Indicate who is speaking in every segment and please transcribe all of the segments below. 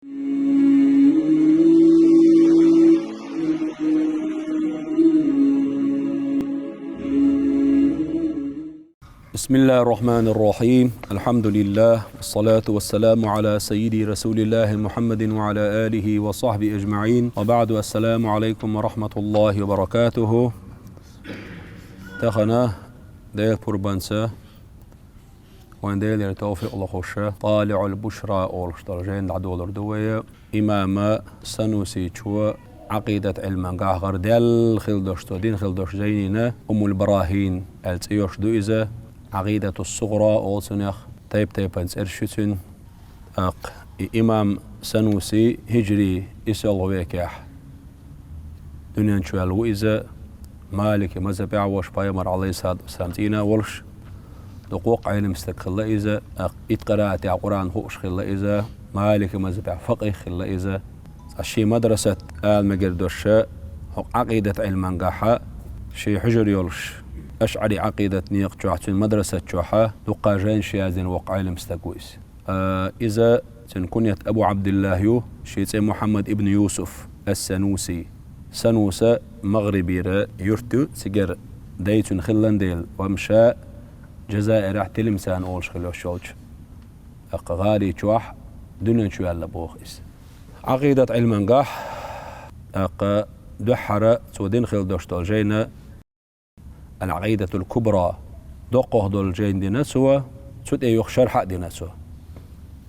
Speaker 1: بسم الله الرحمن الرحيم. الحمد لله والصلاة والسلام على سيدي رسول الله محمد وعلى آله وصحبه أجمعين، وبعد. السلام عليكم ورحمة الله وبركاته. تخنا ديل بربانسا وين ديل توفيق الله خوشة طالع البشرى أولشترجين عدول الردوية إمام سنوسي شو عقيدة علم قاهر ديل خلدوشتو دين خلدوش زينينا البراهين التيوش دوئزة عقيدة الصغرى أولسنخ تيب أنسرشتن إمام سنوسي هجري إسال ويكاح دنيا شو الوئزة مالك مذهب عوش بايمر عليه الصلاة والسلام تينا ولش دقوق علم استقل إذا إتقراءة القرآن هوش خلا إذا مالك مذهب فقه خلا إذا الشي مدرسة المجردوشة عقيدة علم قاحة شي حجر يولش أشعري عقيدة نيق جوحة مدرسة جوحة دقا جين شيازين وقع علم استقويس إذا تنكنية أبو عبد الله يو شي محمد ابن يوسف السنوسي سنوسة مغربي يرتو سجر ديتون خلان ديل ومشاء جزائر تلمسان أولش خلو الشوج غالي جوح دنيا شو يلا بوخيس عقيدة علم قاح دحرة سودين خل دوشتول جينا العقيدة الكبرى دقه دول جين دينا سوا سود ايوخ شرح دينا سوا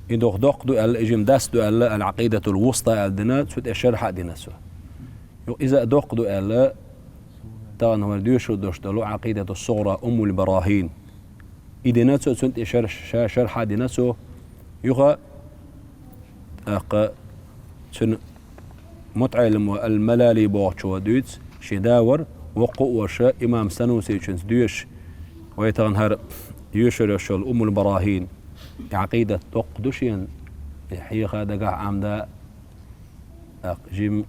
Speaker 1: يدوخ دق دو اجيم داس دو العقيدة الوسطى دينا سود شرح دينا سوا إذا دق دو طبعا هو ديوشو دوشتولو عقيدة الصغرى البراهين إذا سود شرح دينا سوا يغا سن متعلم الملالي بوغشو دويت شداور وقوش إمام سنوسي شنس ديوش ويتغنهر يوشر يشول البراهين عقيدة تقدشين حيخا دقا عمدا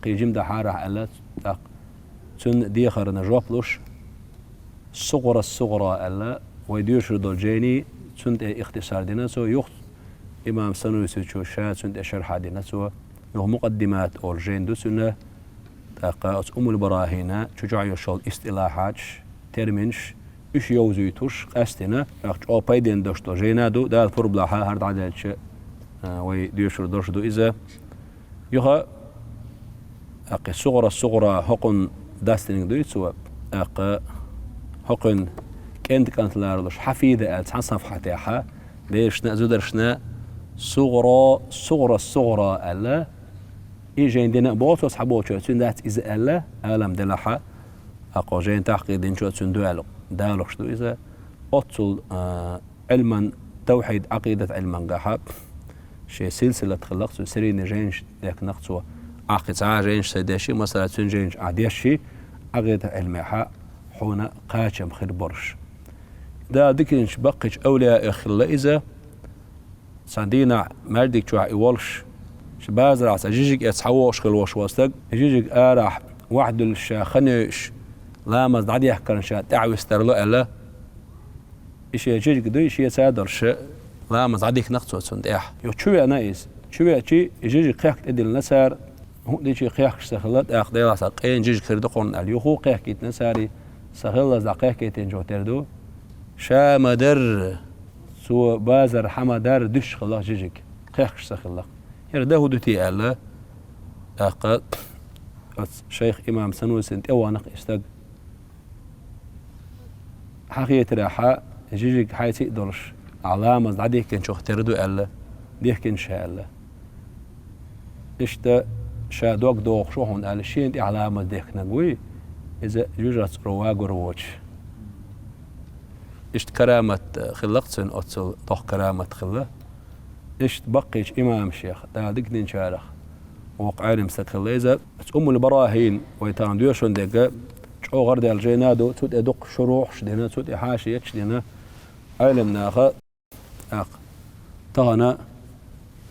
Speaker 1: جيم دا حارح ألا سن ديخر نجوبلوش الصغرى ألا ويديوشر دول جيني سن اختصار ديناسو يخت إمام سنوسي شو شاد سن شرح ديناسو يخ مقدمات أول جين دو سنة البراهين شجاع يشول استلاحات ترمنش إيش يوزيتوش قستنا أو بايدين دشتو جينادو دا الفربلاحة هرد عدالش ويديوشر دوشدو إذا يخا الصغرى حقن داستنين دويتسوا حقن كانت لاردوش حفيدة عن صفحتها ليشنا زودرشنا صغرى ألا إيجين دينا بوتوس حبوتشو تندات إذا ألا ألم دلحة أقوجين تحقيدين شو تندوالو دالوش دو إذا أتصل علما توحيد عقيدة علما قاحة شي سلسلة خلقت سرين جينش لك نقصو عقيد جينش سيداشي مثلا جينش عديشي عقيدة علمها حونا قاچم خير برش دا ديكنش بقيش أولياء خلا إذا ساندينا مردك شو عيولش شبازر عس جيجك يتحوش خلوش وستق جيجك آرح واحد الشاخنش لامز عادي يحكر إن شاء تعوي استرلو ألا إيش جيجك دو إيش يتسادرش لامز عاديك نقصو سندح يو شوية نايس شوية شي جيجك قيحك تدي النسار هو دي شي قيحك سخلت أخ ديلا ساقين جيجك تردقون اليوخو قيحك يتنساري سخلت زقيحك يتنجو تردو شا مدر سو بازر حمدار دش خلاق جيجك قيحك سخلق يرده دوتي ألا أقل شيخ إمام سنوسي انت أوانق استق حقيقة راحة جيجك حي تقدرش علامة عديك كن شو اختردو ألا ديك كن شاء ألا إشتا شا دوق شو هون ألا شي انت علامة ديك نقوي إذا جوجت رواق رووش إشت كرامة خلقتن أتصل طوح كرامة خلق إيش بقيش إمام شيخ دا دقنين شارخ وقعين مستقل إذا البراهين ويتان ديوشون دقا شو غرد الجينادو تود أدق شروح شدينا تود حاشية شدينا علم ناخا تغنى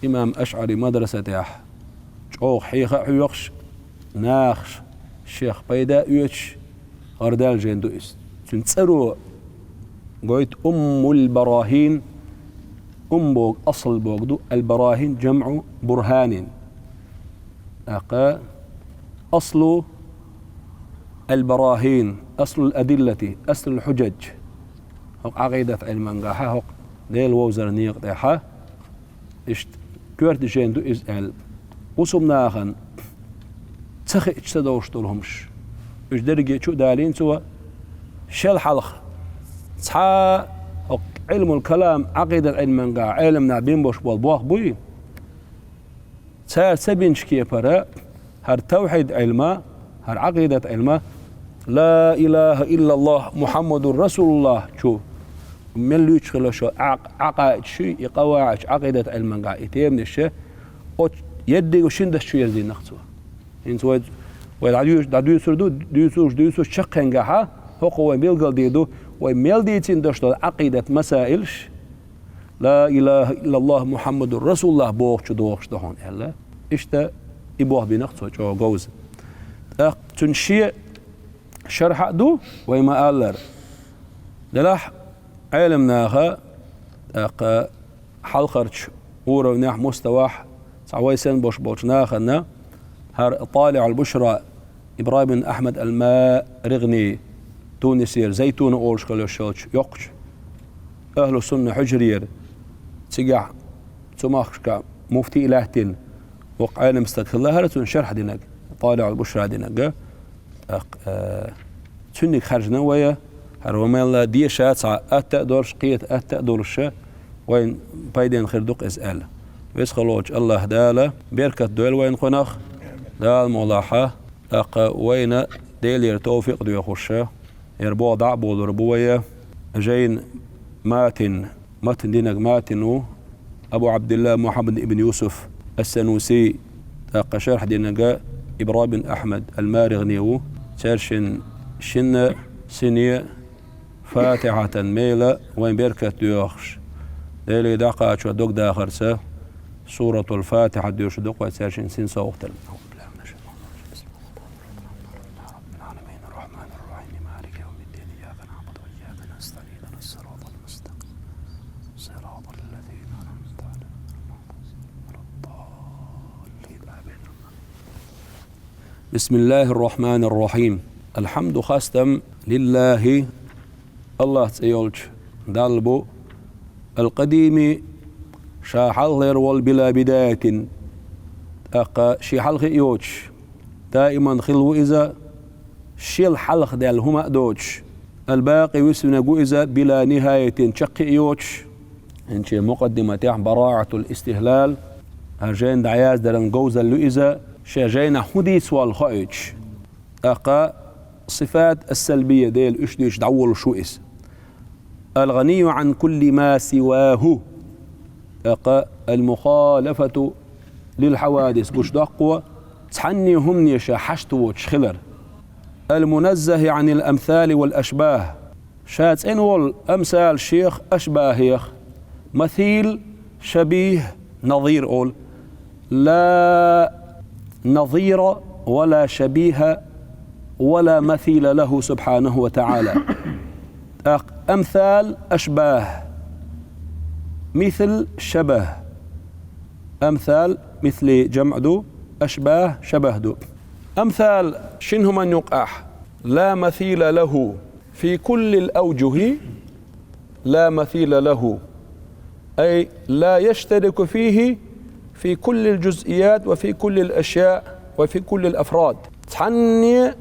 Speaker 1: إمام أشعري مدرسة ياح شو حيخا حيوخش ناخش شيخ بيدا يوش غرد الجين دوئس تنسرو قويت البراهين بوغ أصل بوغ دو البراهين جمع برهان أصل البراهين، أصل الأدلة، أصل الحجج، عقيدة علم قاحة ديل ووزر نيقضيحة كورت جين دو إزال وصمناخن تخي اجتدوش طولهمش درجة شو دالين سوا شل حلق تصحى علم الكلام عقيدة علم قاح علمنا بين بوش بالبوخ بوي سبين شكيه برا هر توحيد علمه هر عقيدة علمه لا إله إلا الله محمد رسول الله شو من لو يشغل شو عقائد شيء قواعد عقيدة علم قاعدتين من الشيء يدي وشين ده شو يردي نقصه إنت ويدعو يسردو شقين قاها هو قوي ميلقل ديدو وميل ديتين دشتو عقيدة مسائلش لا إله إلا الله محمد رسول الله بوخش دوخش دهون إلا إشتا يبوه بنقصه جو جوز تنشيء شرح دو ويما ألر دلح علمناها حلقرش ورو ناح مستواح سعويسن بوش ناخنا هر طالع البشرى إبراهيم بن أحمد الماء رغني تونسير زيتون أورش خلوش يقش أهل السنة حجرير تسقع تماخشكا مفتي إلهتين وقعنا مستدخل هرتون شرح دينك طالع البشرى دينك تنك خرجنا ويا هروميلا دي شات أتقدرش قيت أتقدرش وين بايدين خردوق إسأل بس خلوش الله دالة بيركت دول وين خناخ دال ملاحة وين ديل توفيق دو يخش يربو ضعبو ضربوية جين ماتن دينك ماتنو أبو عبد الله محمد بن يوسف السنوسي شرح دينك إبراهيم بن أحمد المارغنيو ترشن شن سنية فاتحة ميلة وين بيركت ديوخش ديلي دقا شو دوك داخرسة سورة الفاتحة ديوش دوك وترشن سن صوت بسم الله الرحمن الرحيم الحمد خاستم لله الله تيولج دالبو القديم شاحل غير والبلا بداية شي حلق يوج دائما خلو إذا شي الحلق دال هما دوج الباقي وسنقو إذا بلا نهاية شق يوج انشي مقدمة براعة الاستهلال هرجين دعياز دلن جوزا لإذا شاجينا حديث والخائج صفات السلبية ديل إيش دعول شو إس الغني عن كل ما سواه المخالفة للحوادث بوش دقوة تحني هم يشا حشتو تشخلر المنزه عن الأمثال والأشباه شات إنول أمثال شيخ أشباه يخ مثيل شبيه نظير أول لا نظير ولا شبيه ولا مثيل له سبحانه وتعالى أمثال أشباه مثل شبه أمثال مثل جمع دو أشباه شبه دو أمثال شنه من يقح لا مثيل له في كل الأوجه لا مثيل له أي لا يشترك فيه في كل الجزئيات وفي كل الأشياء وفي كل الأفراد تحني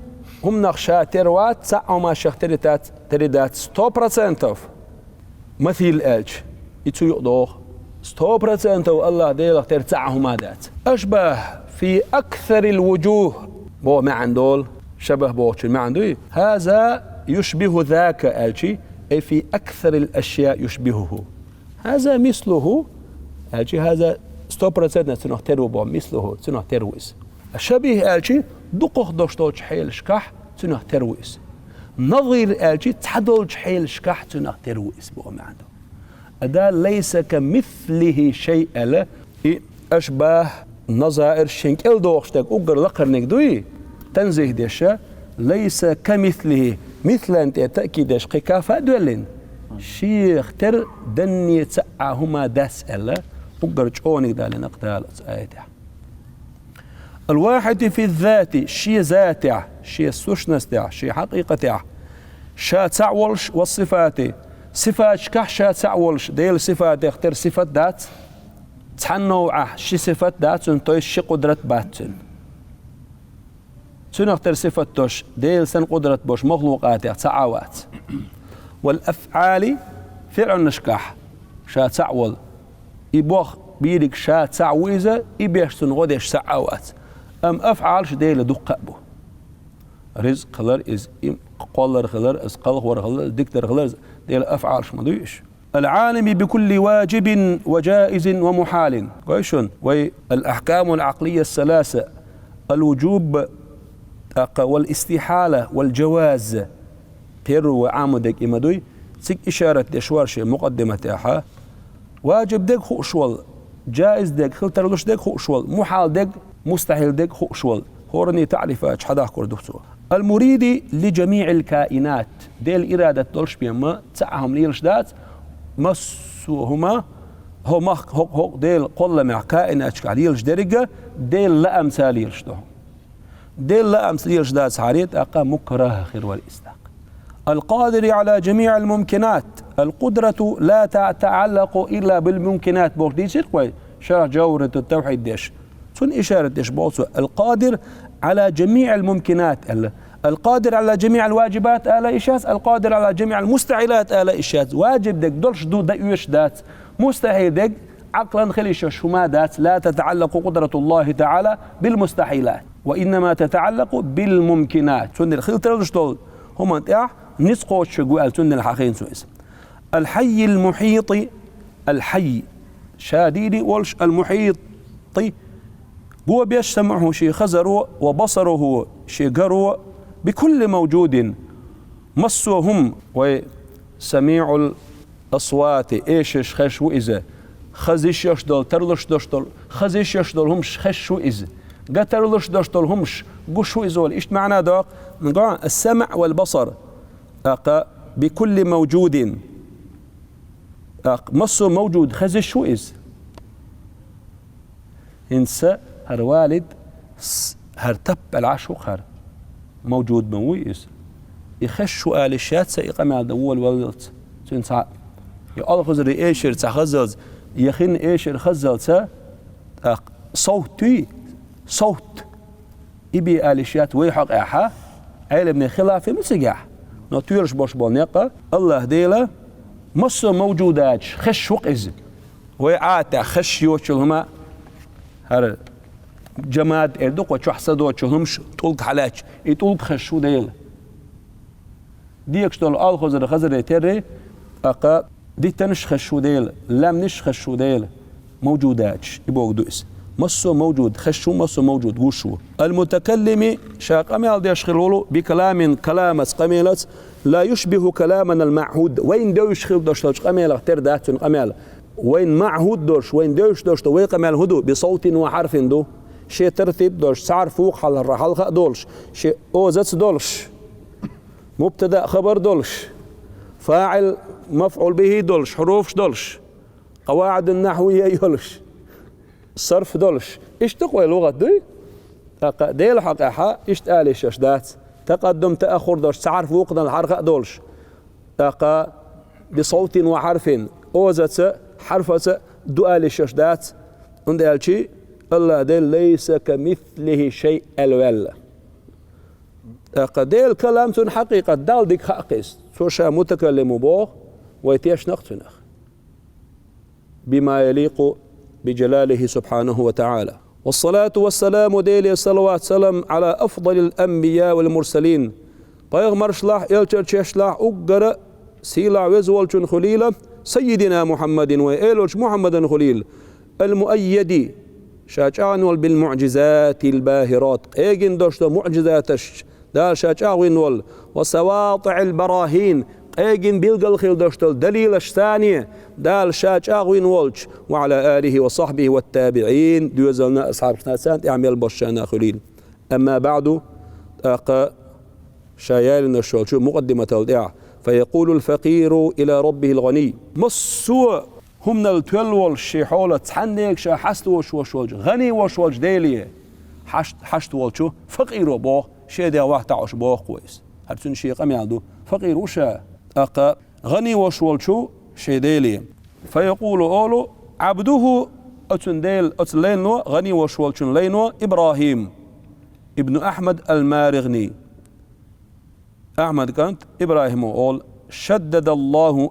Speaker 1: هم نخشى تروات سعوا ما شخترتات تريدات 100% مثيل أج يتو يقضوخ 100% والله ديلك ترتعهم هذات أشبه في أكثر الوجوه بو ما عندول شبه بوش ما عنده هذا يشبه ذاك أجي أي في أكثر الأشياء يشبهه هذا مثله أجي هذا 100% تنختروا بو مثله تنخترويس الشبيه أجي دقوخ دوشتوش حيل شكح تنخترويس نظير أجي تحدولش حيل شكح تنخترويس بو ما عنده أدا ليس كمثله شيء له أشباه نظائر شنك الدوخشتك أقر لقرنك دوي تنزيه ديشا ليس كمثله مثل أنت تأكيدش قكافة دولين شيخ تر دني تسعهما داس ألا أقر جونك دالين أقدال آياته الواحد في الذات شي ذاتع شي سوشنستع شي حقيقتع شا تعولش والصفات صفات شكح شا تعولش ديل صفات اختر صفات دات تحنوعه شي صفات دات انتوي شي قدرة باتن سن اختر صفات توش ديل سن قدرة بوش مخلوقات تعاوات والأفعال فعل نشكح شا تعول يبوخ بيدك شا تعويزة يبيش تنغدش تعاوات أم أفعال شديل دقة بو رزق خلر إز قولر خلر إز قلق خلر دكتور خلر ديل أفعال شمدويش العالم بكل واجب وجائز ومحال كويشون والأحكام العقلية الثلاثة الوجوب والاستحالة والجواز بيرو وعامدك إمدوي سيك إشارة دشوار شيء مقدمة تاعها واجب دك خوشول جائز دك خلترلوش دك خوشول محال دك مستحيل دك خوشول هورني تعرفة حدا كردوسو المريد لجميع الكائنات ديل إرادة دولش بيما تعهم ليلش دات مسوهما هو ديل قل مع كائنات شكاليلش درجة ديل لا أمثاليلش ده ديل لا أمثاليلش دات حريت أقا مكره خير والإستاق القادر على جميع الممكنات القدرة لا تتعلق إلا بالممكنات بوردي شرقوي شرح جورة التوحيد ديش سن إشارة ديش بوصو القادر على جميع الممكنات القادر على جميع الواجبات آلا إشاز القادر على جميع المستحيلات آلا إشاز واجب دك دولش دو دايوش دات مستحيل دك عقلا خليش شما دات لا تتعلق قدرة الله تعالى بالمستحيلات وإنما تتعلق بالممكنات سن الخلطرلش دول هم انتاع نسقو شقوال سن الحقين سويس الحي المحيط الحي شاديدي والش المحيط هو بيجتمعه شي خزر وبصره شي قرو بكل موجود مسوهم وسميع الأصوات إيش خش وإذا خزيش يشدل ترلش دشتل خزيش يشدل همش خش وإذا قترلش دشتل همش قش وإذا إيش معنى ده السمع والبصر بكل موجود مسو موجود خزيش وإذا إنسى هالوالد هرتب العشق هر موجود مويس يخش آل شات سيقام على دول والولد سنسع يقال خزر إيشر تخزز يخن إيشر خزز صوت إبي آل شات ويحق إحا عيل من خلاف مسجح نطيرش باش بنيقة الله ديلا مص موجودات خش وقز ويعاتا خش يوشلهما هر جماد اردوق وشو حسدوا شهمش طولك حلاش يطولك خشو ديل ديك شتول آل خزر يتري أقا دي تنش خشو ديل لم نش خشو ديل موجودات يبوك دوس مصو موجود خشو مصو موجود وشو المتكلم شاقميال ديش خلولو بكلام كلامس قميلت لا يشبه كلامنا المعهود وين دو يشخل دوش قميل اختر داتن قميل وين معهود دوش وين دوش دوش وين قميل هدو بصوت وحرف دو شيء ترتيب دولش سعر فوق حل الرحلقة دولش شيء أوزت دولش مبتدأ خبر دولش فاعل مفعول به دولش حروف دولش قواعد النحوية يولش صرف دولش إيش تقوى لغة دي ديل حقها إيش تقالي شاشدات تقدم تأخر دولش سعر فوق الحركة دولش بصوت وحرف أوزت حرفة دؤالي شاشدات عند الشيء الله ديل ليس كمثله شيء الولا ديل كلام تون حقيقة دال ديك حقيس سوشا متكلم بوه ويتيش نقتنخ بما يليق بجلاله سبحانه وتعالى والصلاة والسلام ديل صلوات سلام على أفضل الأنبياء والمرسلين قيغمر شلاح يلتر شلاح أقر سيلع وزوالشن خليلة سيدنا محمد وإيلوش محمد خليل المؤيد شاچانول بالمعجزات الباهرات ايجن دوشتو معجزاتش دال شاچاوينول وسواطع البراهين ايجن بيلقل خيل دوشتو دليلش ثانية دال شاچاوينولش وعلى آله وصحبه والتابعين دوزلنا أصحاب سنة اعمل بشانا خليل أما بعد شايال نشول شو مقدمة الدعاء فيقول الفقير إلى ربه الغني مصو هم التولول شي حولة تحنيك شا حست وشوش غني وشوش ديليه حشت والشو فقير بوه شيء واحد عش بوه كويس هرتون شيء قم يعدو فقير وشا أقا غني وش والشو شيء ديلي فيقول أولو عبده أتنديل أتلينو غني وش والشون لينو إبراهيم ابن أحمد المارغني أحمد كانت إبراهيم أول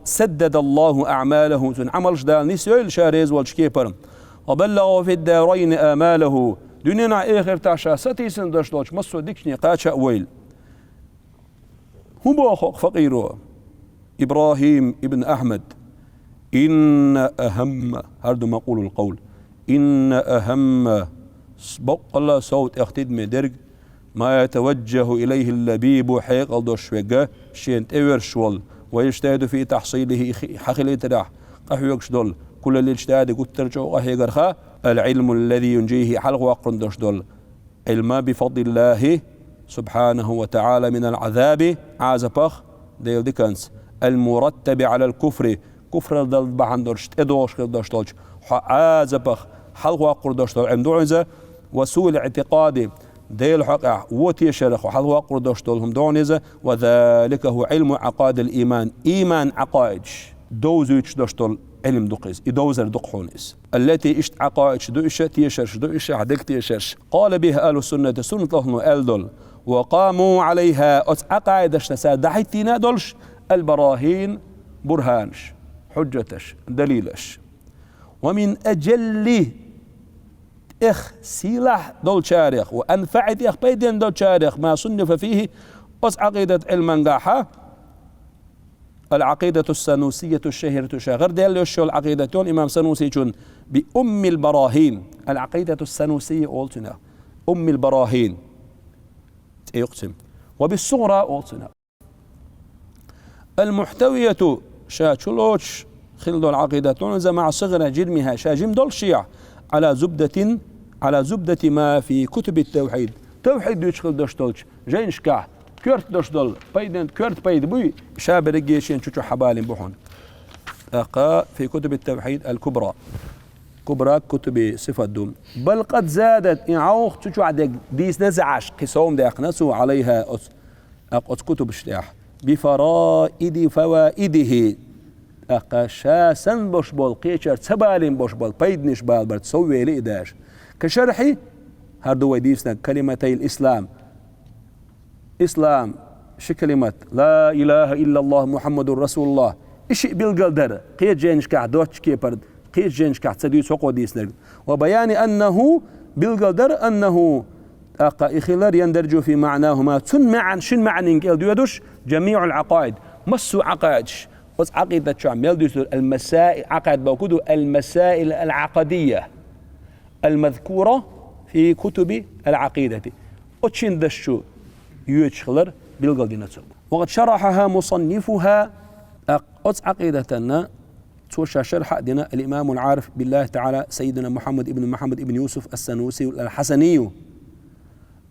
Speaker 1: سدد الله أعماله تن عمل جدال نسيل شاريز والشكيبر وبلغ في الدارين آماله دنيا آخر تعشى ستي سندشتوش مصر ديكشني قاتشا ويل هو فقير إبراهيم ابن أحمد إن أهم هردو ما قول القول إن أهم بق الله صوت اختد مدرج ما يتوجه إليه اللبيب حيق الدوش وجه شين تيور شول ويجتهد في تحصيله حقل تراح قهوكش دول كل اللي اجتهد قلت ترجع قهي قرخا العلم الذي ينجيه حلق وقرندوش دول علم بفضل الله سبحانه وتعالى من العذاب عازبخ ديل ديكنس المرتب على الكفر كفر دل بحندرش ادوش كردوش دولش عازبخ حلق وقرندوش دول عمدوعنزة وسوء الاعتقاد ديل حقع وتيشرخ وحلق وقردوش دولهم دونيزة وذلك هو علم عقائد الإيمان إيمان عقائدش دوزيش دوش دول علم دقيس يدوزر دقحونيس التي اشت عقائدش دو إشا تيشرش دو إشا عدك تيشرش قال بها أهل السنة سنة الله أهل دول وقاموا عليها عقائدش نسادحتنا دولش البراهين برهانش حجتش دليلش ومن أجل سلاح دول شارخ وأنفع بيدين دول شارخ ما صنف فيه عقيدة المنقاحة العقيدة السنوسية الشهيرة شاغر ديال يشو العقيدتون إمام سنوسي جون بأم البراهين العقيدة السنوسية أولتنا أم البراهين يقسم وبالصغرى أولتنا المحتوية شاشلوش خلدو العقيدتون مع صغر جرمها شاجم دول شيع على زبدة ما في كتب التوحيد توحيد يشغل دشتولش جينش كاه كرت دشتول بيدن كرت بيد بوي شابر الجيشين شو حبالين بوحون أقا في كتب التوحيد الكبرى كبرى كتب صفة دوم بل قد زادت إعوخ شو عدك ديس نزعش قسوم داق نسو عليها أقص كتب اشتاح بفرائد فوائده أقا شاسن بوشبول قيشر تبالين بوشبول بيدنش بالبرد سوي لإداش كشرحي هردو ويديسنا كلمتي الإسلام إسلام كلمة لا إله إلا الله محمد رسول الله إشي بالقلدر قيد جينش كعد دوتش كيبرد قيد جينش كعد سديو سوقو ديسنا وبيان أنه بالقلدر أنه أقا إخلار يندرج في معناهما تن معا شن معنى إنك ديودوش جميع العقائد مسو عقائدش بس عقيدة شو عم يلدسوا المسائل عقائد بوكودو المسائل العقدية المذكورة في كتب العقيدة أتشين دشو يوتشخلر بالقلدين وقد شرحها مصنفها أتس عقيدتنا توشى شرح دنا الإمام العارف بالله تعالى سيدنا محمد ابن يوسف السنوسي الحسني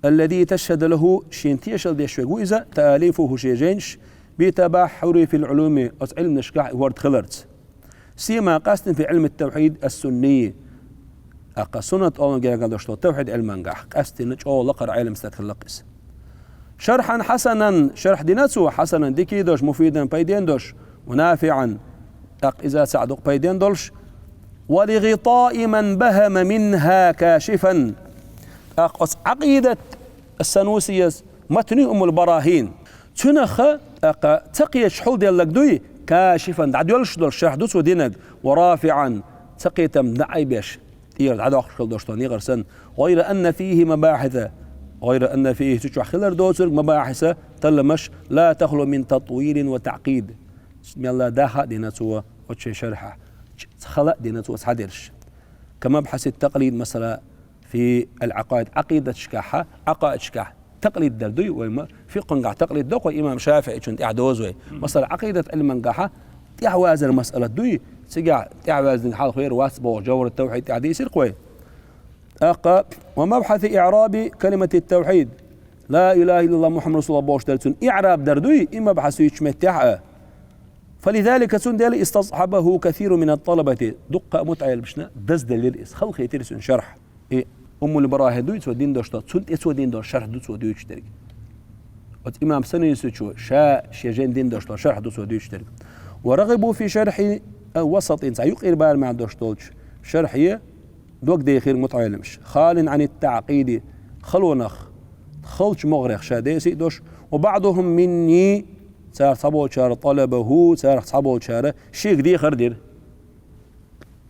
Speaker 1: الذي تشهد له شينتيشل ديشوغو إذا تأليفه شيجينش بتبحر في العلوم علم نشكاح ورد خلرت سيما قاست في علم التوحيد السني أقا سنة أولا جاء قدوشتو التوحيد علم نجاح قاست نج أول لقر علم استخلقس شرحا حسنا شرح ديناتسو حسنا ديكيدوش مفيدا بيدين دوش ونافعا إذا سعدق بيدين دولش ولغطاء من بهم منها كاشفا أقص عقيدة السنوسية متني أم البراهين تنخ أقا تقي شحول ديال لقدوي كاشفا دعديولش دول شرح دوس ودينك ورافعا تقيتم دعي بيش تير عدو أخشل دوشتاني غرسن غير أن فيه تشوح خلر دوسر مباحث تلمش لا تخلو من تطويل وتعقيد بسم الله داها ديناتو وتشي شرحه خلق ديناتو وتحدرش كمبحث التقليد مثلا في العقائد عقيدة شكاحة عقائد شكاح تقليد دردوي وما في قنقع تقليد دوق إمام شافعي كنت إعدوزوي مثلا عقيدة المنقحة تعواز المسألة دوي سجع تعواز الحال خير واسبو جور التوحيد تعدي يصير قوي أقا ومبحث إعراب كلمة التوحيد لا إله إلا الله محمد رسول الله بوش دلتون إعراب دردوي إما بحث يشمتها فلذلك سندل استصحبه كثير من الطلبة دقة متعيل بشنا دزد للإس خلق يترسون شرح البراهين دوي سو دين دوشتا سنت اسو دين دوش شرح دو سو دو يشترك إمام سنوسي شو شيجين دين دوشتا شرح دو سو دو يشترك ورغبوا في شرح وسط سيقير بال مع دوشتولش شرحية دوك ديخير متعلمش خال عن التعقيد خلونخ خلش مغرق شاديسي دوش وبعضهم مني سار صبول شار طلبه سار صبول شار شيك دي خردير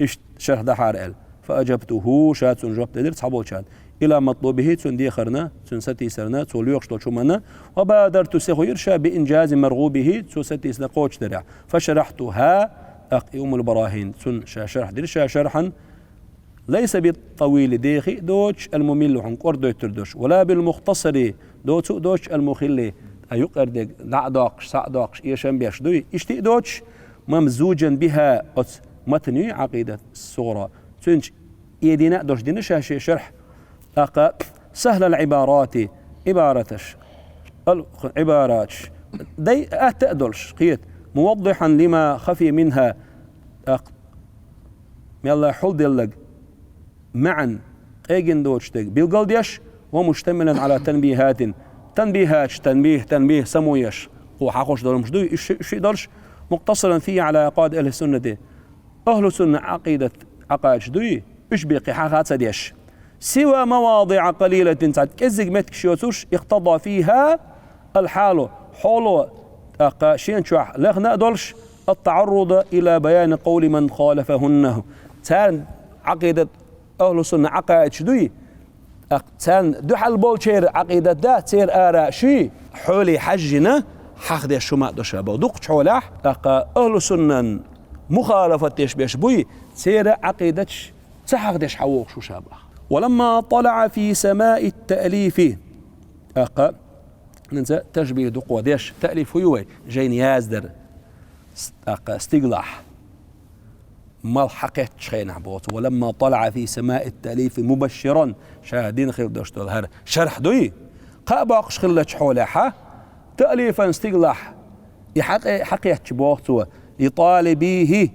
Speaker 1: إيش شرح ده حارقل فأجبته شات سنجوب تدير صبول شاد إلى مطلوبه تندي خرنا تنستي سرنا توليوخ شمنا وبادرت سخير شا بإنجاز مرغوبه تستي سنقوش درع فشرحتها أقيم البراهين تن شرح دير شرحا ليس بالطويل ديخي دوش الممل عن قردو تردوش ولا بالمختصر دوش المخل أيق أردك دعداقش سعداقش إيشان بيش دوي إشتي دوش ممزوجا بها متني عقيدة الصغرى تنش يدينا دوش دينا شاشي شرح سهل العبارات عبارتش عباراتش دي أتأدلش قيت موضحا لما خفي منها يلا حل دلق معا ايجن دوشتك بالقلديش ومشتملا على تنبيهات تنبيه سمويش وحاقوش دول مش دوي إيش دولش مقتصرا فيه على عقائد أهل السنة أهل السنة عقيدة عقائد دوي إيش بيقي حاقات سديش سوى مواضع قليلة تعد كزق متك شيوتوش اقتضى فيها الحال حولو شين شوح لغنا دولش التعرض إلى بيان قول من خالفهن تان عقيدة أهل السنة عقائد شدوي تان دحل بولشير عقيدة دا تير آراء شي حولي حجنا حاخد الشماء دوشابا دوق حولاح أهل السنة مخالفة تشبيش بوي تير عقيدتش تحاخدش حووق شو شابه ولما طلع في سماء التأليف ننسى تشبيه دقوة ديش تأليف هو جين يازدر استقلاح ما حقيت شيء عبوت ولما طلع في سماء التأليف مبشرا شاهدين خير دوشتو الهر شرح دوي قابقش خلتش حولها تأليفا استقلاح حقيت بوقتو لطالبيه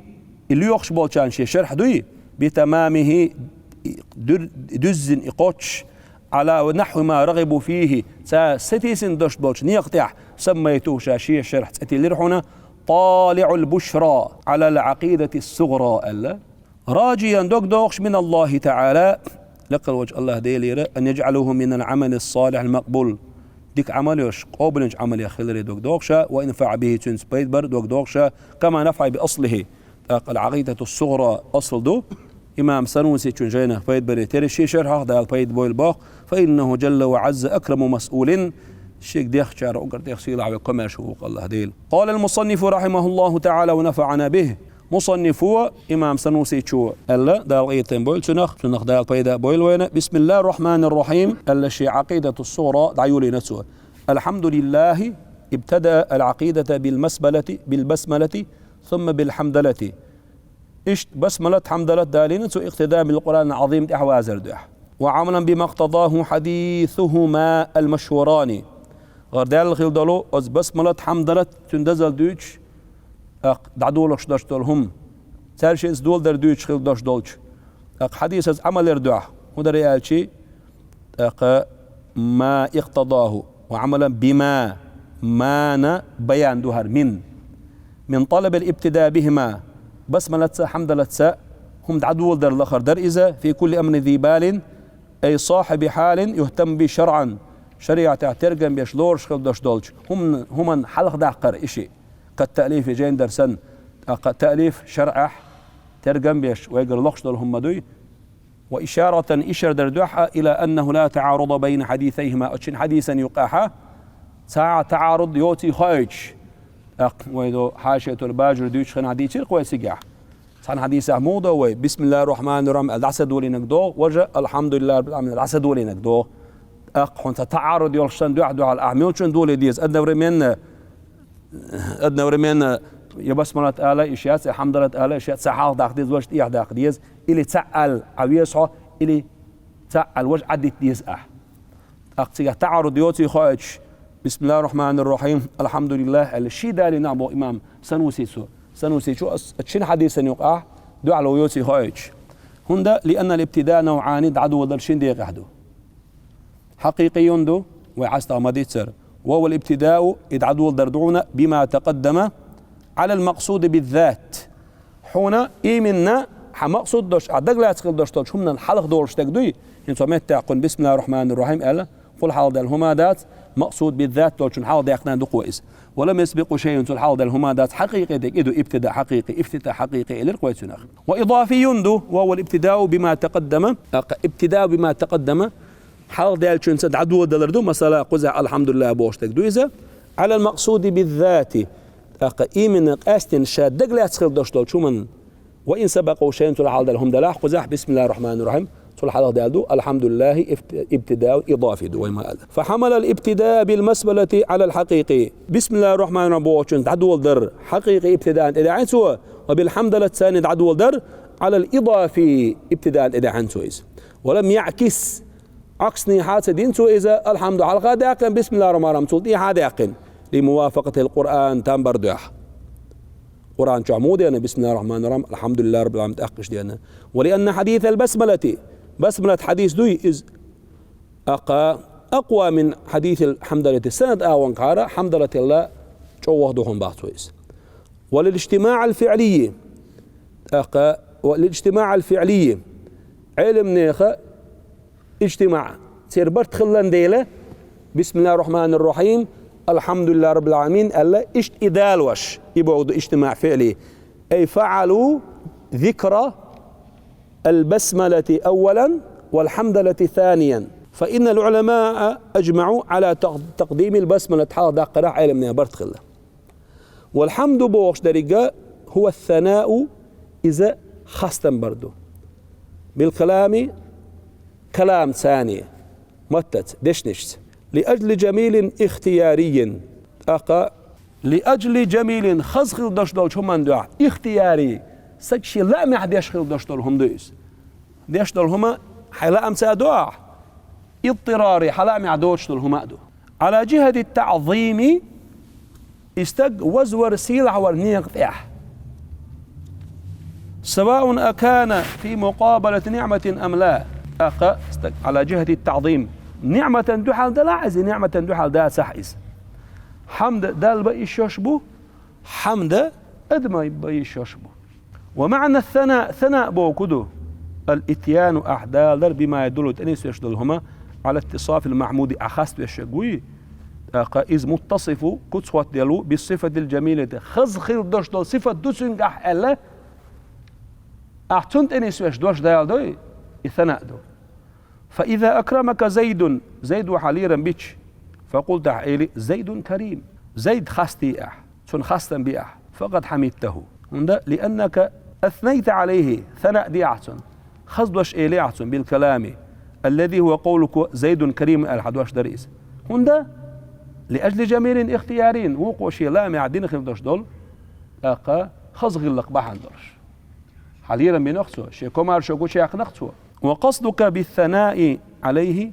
Speaker 1: اللي يخشبول كان شيء شرح دوي بتمامه دزن إقوتش على نحو ما رغبوا فيه ستيسن دوش بولش نيقطع سميتوه شاشية شرح ستي لرحنا طالع البشرى على العقيدة الصغرى ألا راجيا دوكش من الله تعالى لقل وجه الله ديليرة أن يجعله من العمل الصالح المقبول ديك عمليش قابلنج عملي خلري دوكشا وينفع به تنس بيدبر دوكشا كما نفع بأصله العقيدة الصغرى أصل دو إمام سنوسي تشنجينا فايد بريتير الشي شرحه دا الفايد بويل باق فإنه جل وعز أكرم مسؤول الشيك ديخ شعر أقر ديخ سيلع وكما شوق الله ديل قال المصنف رحمه الله تعالى ونفعنا به مصنف إمام سنوسي تشو ألا دا الغيتين بويل سنخ دا الفايد بويل وين بسم الله الرحمن الرحيم ألا شي عقيدة الصورة دعيولي نسوه الحمد لله ابتدأ العقيدة بالبسملة ثم بالحمدلة إشت بسملة حمدلة دالين سو اقتداء بالقرآن العظيم إحوازر دوح وعملا بما اقتضاه حديثهما المشهوران غير دال الخيل دالو از بسملة حمدلة تندزل دوش دعدولش داشتولهم ترشيز دول در دوش خيل داش دولش حديث از عمل اردوح ودر يالشي ما اقتضاه وعملا بما مانا بيان دوهر من طلب الابتداء بهما بسملة حمدلة هم دعدول در الأخر در إذا في كل أمر ذي بال أي صاحب حال يهتم به شرعا شريعة ترجم بيشلورش خل داش دولش هم حلق داقر إشي كالتأليف جين درسن تأليف شرعه ترجم بيش ويقر لقش دول هم دوي وإشارة إشر در دوحة إلى أنه لا تعارض بين حديثيهما أتشن حديثا يقاحا ساعة تعارض يوتي خايج ويدو حاشية الباجر دوش خن حديث قوي سجاح صان حديث موضة وي بسم الله الرحمن الرحيم العسد ولي نقدو وجه الحمد لله رب العالمين العسد ولي نقدو حنت تعارض يلشان دو على الأعمال شن دول ديز أدنى ورمين يبسملة آلة إشياء الحمد لله آلة إشياء سحال داخل ديز وجه إيه داخل ديز إلي تسأل عويصها إلي تسأل وجه عدت ديز تعارض يوتي خايج بسم الله الرحمن الرحيم الحمد لله الشيء ده اللي نعبو إمام سنوسي شو أتشين حديثا يقع دو على ويوتي هايج هندا لأن الابتداء نوعان عدو ودرشين دي قحدو حقيقي يندو وعستا مديتسر وهو الابتداء عدو الدردعون بما تقدم على المقصود بالذات حونا إيمنا مقصود دوش عدق لا تسخل دوش توش همنا الحلق دولش تقدوي انتو ميت تعقن بسم الله الرحمن الرحيم ألا قل حال الهمادات مقصود بالذات دوش حال يقنان دو كويس ولم يسبق شيء انتو الحال الهمادات حقيقي دك إدو ابتداء حقيقي افتتاح حقيقي إلى الكويس ناخ وإضافي يندو وهو الابتداء بما تقدم ابتداء بما تقدم حال ديال تشنسد عدو دلردو مثلا قزع الحمد لله بوش تقدو إذا على المقصود بالذات إيمن أستن شاد لا تسخل دوش دوش من وإن سبقوا شيء انتو الحال دلهم دلاح قزح بسم الله الرحمن الرحيم تول حال دالدو الحمد لله ابتداء إضافي دو وما هذا فحمل الابتداء بالمسبلة على الحقيقي بسم الله الرحمن الرحيم بوشن عدو الدر حقيقي ابتداء إذا عن سوى وبالحمد لله تساند عدو الدر على الإضافي ابتداء إذا عن سوى ولم يعكس عكسني حاسدين سوى إذا الحمد لله حلقة داقن بسم الله الرحمن الرحيم تولتي حداقن لموافقة القرآن تنبر دوح قرآن شعمودي أنا بسم الله الرحمن الرحيم الحمد لله رب العالمين تأقش دينا ولأن حديث البسملة بسملة حديث دوي إز أقوى من حديث الحمدلة السند آوان قارة حمدلة الله شو وحدهم بعضويس وللاجتماع الفعلي والاجتماع الفعلي علم نيخة اجتماع سيربرت خلان ديلة بسم الله الرحمن الرحيم الحمد لله رب العالمين ألا إدالوش يبعد اجتماع فعلي أي فعلوا ذكر البسملة أولا والحمدلة ثانيا فإن العلماء أجمعوا على تقديم البسملة هذا قراء علمنا برت خلا والحمد بوش درجة هو الثناء إذا خاصة برضو بالكلام كلام ثاني متت دشنشت لأجل جميل اختياري لأجل جميل خزخل دشدول شو من دعاء اختياري سكشي لا ما حد يشغل دشدول هم دويس دشدول هما حلا أمسا دعاء اضطراري حلا ما دشدول هما دو على جهة التعظيم استج وزور سيلع ورنيق سواء أكان في مقابلة نعمة أم لا على جهة التعظيم نعمة دحال دا لا عزي نعمة دحال دا سحيس حمد دال بيش يشبه حمد أدمى بيش يشبه ومعنى الثناء ثناء بوكدو الاتيان أحدال بما يدل تأنيس يشدلهما على اتصاف المحمود أخست يشقوي إذ متصف كتسوات ديالو بالصفة الجميلة خزخل دوشدل صفة دوسنج أحلا أحتنت أنيس يشدوش ديال دوي الثناء دو فإذا أكرمك زيد وحليرا بيتش فقلت حقيلي زيد كريم زيد خاستي سن خاستا بيح فقد حمدته لأنك أثنيت عليه ثناء دي أحسن خصدوش إلي أحسن بالكلام الذي هو قولك زيد كريم الحدوش دريس هندا لأجل جميل اختيارين وقو شي لا معدين خلدوش دول خصغ اللقبح عندرش حليرا بنقصه شي كمار شوكو شي أقنقصه وقصدك بالثناء عليه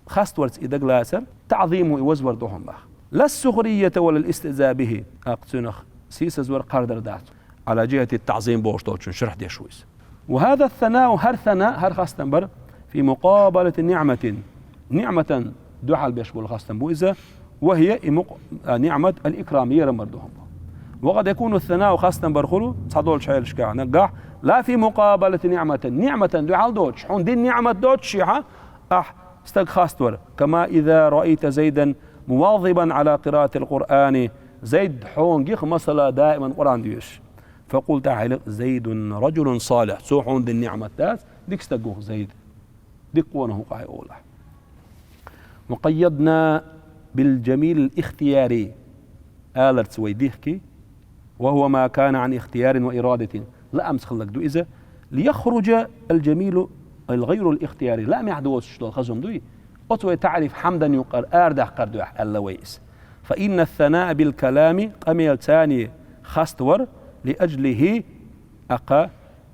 Speaker 1: خاست ورس إذا جلاسر تعظيمه يوزور دوهم بخ لا السخرية ولا الاستئذاء به أقتنخ سيس زور قردر دات على جهة التعظيم بوش دوتشن شرح دي شويس وهذا الثناء هر ثناء هر خاستنبر في مقابلة نعمة دحال بيشبه خاستنبو إذا وهي نعمة الإكرامية رمردوهم وقد يكون الثناء خاستنبر خلو صدول شعير شكاع نقاح لا في مقابلة نعمة دحال دوتش حون دي النعمة دوتش شيحة استق خاستور كما إذا رأيت زيدا مواظبا على قراءة القرآن زيد حون جيخ مسألة دائما قرآن ديوش فقلت على زيد رجل صالح سوحون دي النعمة تاس ديك استقوه زيد ديك ونه قاعي أولا وقيدنا بالجميل الاختياري آلرت سويديخكي وهو ما كان عن اختيار وإرادة لا أمس خلق دو إذا ليخرج الجميل الغير الاختياري لا معدوش شلون خزم دوي أطوي تعرف حمدا يقر أردح قردوح اللويس فإن الثناء بالكلام قميل ثاني خاستور لأجله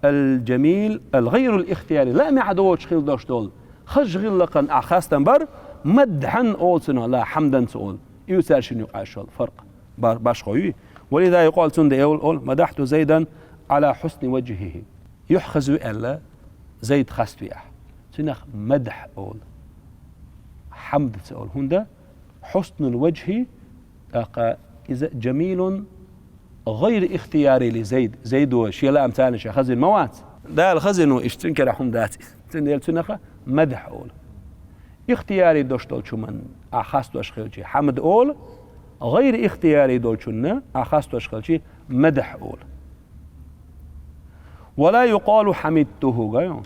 Speaker 1: الجميل الغير الاختياري لا معدوش خيل دوش دول خشغل لقن أخاستنبر مدحا أولسنا لا حمدا سؤول يسال شنو يقاشل فرق باش خوي ولذا يقال سند أول مدحت زيدا على حسن وجهه يحخز ألا زيد خستويح تنخ مدح أول حمد تقول هندا حسن الوجه إذا جميل غير اختياري لزيد زيد وشيلا أمثال شيء خزن موات ده الخزن واشتنكر حمدات تنخ مدح أول اختياري دوشتول شو من أخاست واشخلشي حمد أول غير اختياري دولشنا أخاست واشخلشي مدح أول ولا يقال حمدته غيون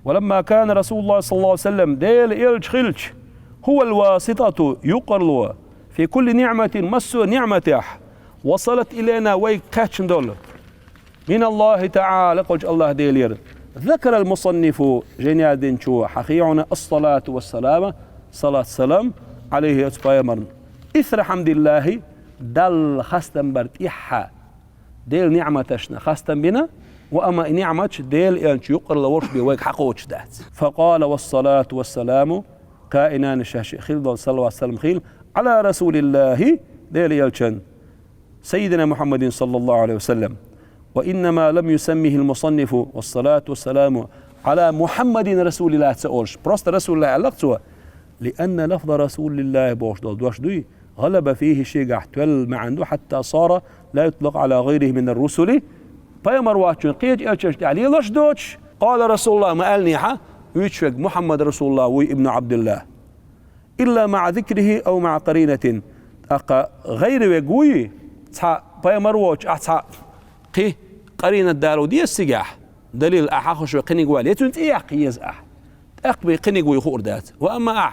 Speaker 1: ولما كان رسول الله صلى الله عليه وسلم ديل إلش خلش هو الواسطة يقرلوا في كل نعمة مسوا نعمته وصلت إلينا ويكاتشن دول من الله تعالى قلت الله ديلير ذكر المصنف جنياد شو حقيعنا الصلاة والسلام صلاة السلام عليه يتبايمرن إثر حمد الله دل خستن برتيحة ديل نعمتشنا خستن بنا وأما نعمتش ديل أنش يقر لورش بيويك حقوش دات فقال والصلاة والسلام كائنان الشهش خيل صلى الله عليه وسلم خيل على رسول الله ديل يلشن سيدنا محمد صلى الله عليه وسلم وإنما لم يسميه المصنف والصلاة والسلام على محمد رسول الله تسأولش برست رسول الله علاقته لأن لفظ رسول الله بوش دوي غلب فيه شيء احتوال ما عنده حتى صار لا يطلق على غيره من الرسل فيمر واتشون قيج اتشت عليه لش دوتش قال رسول الله ما قال نيحة يتشفق محمد رسول الله وابن عبد الله إلا مع ذكره أو مع قرينة غير ويقوي فيمر واتش أحسا قي قرينة دارو دي السجاح دليل أحاخش وقنق واليتون تياق يزأح أقبي قنق ويخور دات وأما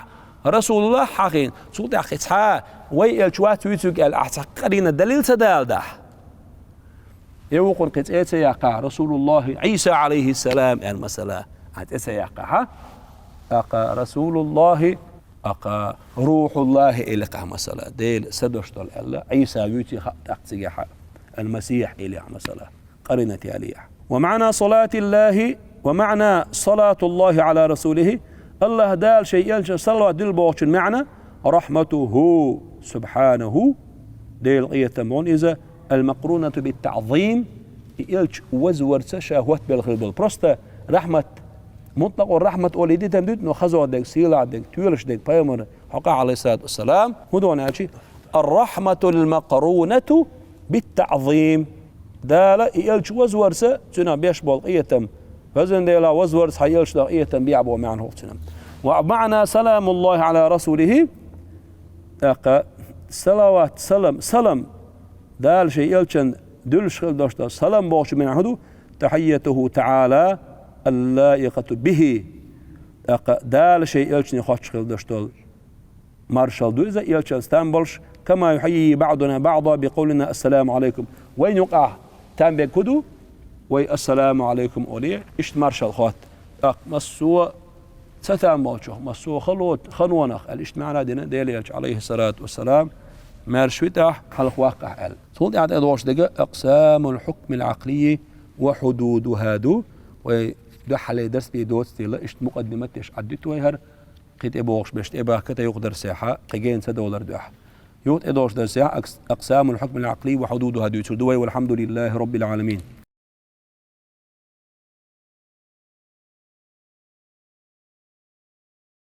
Speaker 1: رسول الله حقين سوط أخي تحا ويالشوات ويتوك الأحسا قرينة دليل تدال داح يوقن قد يقع رسول الله عيسى عليه السلام المسألة يقع رسول الله روح الله إلقى مسألة ديل سدشتل الله عيسى يوتي تقصيح المسيح إلى مسألة قرنة عليها ومعنى صلاة الله ومعنى صلاة الله على رسوله الله دال شيء يلش صلوات دل بوش المعنى رحمته سبحانه ديل قية تمون إذا المقرونة بالتعظيم يلش وزور شهوات بالخلبل برستا رحمة مطلق الرحمة ولدي تمدد نخزوا ديك سيلا ديك تولش ديك بايمر حقا عليه الصلاة والسلام هدونا هالشي الرحمة المقرونة بالتعظيم دالا يلش وزور سنا بيشبال قيتم فزن ديلا وزور حيلش قيتم بيعبوا معنا هوتنا ومعنى سلام الله على رسوله صلوات سلام دال شيء يلشن دلش خلداشتا سلام باش من عهدو تحيته تعالى اللائقة به دال شيء يلشن خاتش خلداشتا مارشال دوزا يلشن استنبلش كما يحيي بعضنا بعضا بقولنا السلام عليكم وين يقع تنبه كدو وي السلام عليكم أولي إشت مارشال خات مسوا ستنبلشه مسوا خلونخ الإشت معنا دين يلش عليه الصلاة والسلام مارشويتاح حلق واقع ال صوت قاعد ادواش دقه اقسام الحكم العقلي وحدودها دو وده حالي درس بيدوت ستيلا اشت مقدمات ايش عديتو هر قيت ابوش بشت ابا كتا يقدر ساحه قيجين $1 دوح يوت ادوش درس اقسام الحكم العقلي وحدودها دو والحمد لله رب العالمين.